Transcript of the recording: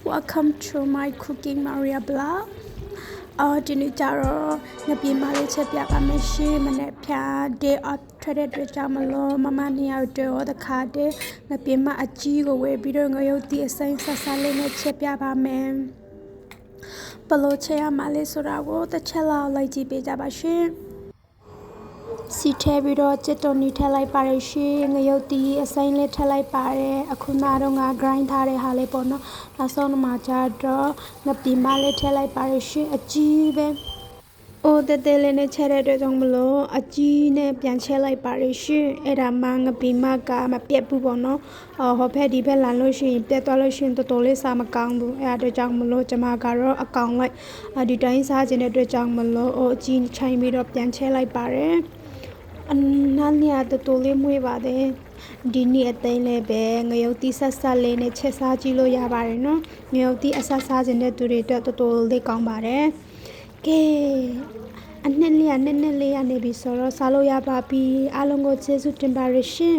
Welcome to my cooking Maria blog ဒီနေ့ကျတော့ငပြင်းမလေးချက်ပြပါမယ်ရှင်မနေ့ဖြာ day off ထွက်တဲ့အတွက်ကြောင့်မလို့မမနှစ်ယောက်တော့တခါတည်းငပြင်းမအကြီးကိုဝယ်ပြီးတော့ငရုတ်တီအစိမ်းဆက်ဆက်လေးနဲ့ချက်ပြပါမယ်ဘလို့ချက်ရမလဲဆိုတာကိုတစ်ချက်လောက်လိုက်ကြည့်ပေးကြပါရှင်စီထဲပြီးတော့ကြက်တုံနီထည့်လိုက်ပါတယ်ရှင်ငရုတ်တီအစိမ်းလေးထည့်လိုက်ပါတယ်အခုနတော့ငါ grind ထားတဲ့ဟာလေးပေါ့နော်နောက်ဆုံးမှာကျတော့ငပြင်းမလေးထည့်လိုက်ပါတယ်ရှင်အကြီးပဲအိုးတဲလေးနဲ့ချက်တဲ့အတွက်ကြောင့်မလို့အကြီးနဲ့ပြန်ချက်လိုက်ပါတယ်ရှင်အဲ့ဒါမှငပြင်းမကမပြတ်ဘူးပေါ့နော်ဟောဖက်ဒီဖက်လာလို့ရှိရင်ပြတ်သွားလို့ရှိရင်တော်တော်လေးစားမကောင်းဘူးအဲ့ဒါအတွက်ကြောင့်မလို့ကျွန်မကတော့အကောင်လိုက်ဒီတိုင်းစားခြင်းတဲ့အတွက်ကြောင့်မလို့အကြီးချိုင်းပြီးတော့ပြန်ချက်လိုက်ပါတယ်နားလျာတော်တော်လေးမွေးပါတယ်ဒီနေ့အသိလေးပဲငရုတ်တီဆက်ဆက်လေးနဲ့ချက်စားကြည့်လို့ရပါတယ်နော်ငရုတ်တီအဆက်စားခြင်းတဲ့သူတွေအတွက်တော်တော်လေးကောင်းပါတယ်ကဲအနှစ်လေးရနေပြီဆိုတော့စားလို့ရပါပြီအားလုံးကိုကျေးဇူးတင်ပါတယ်ရှင်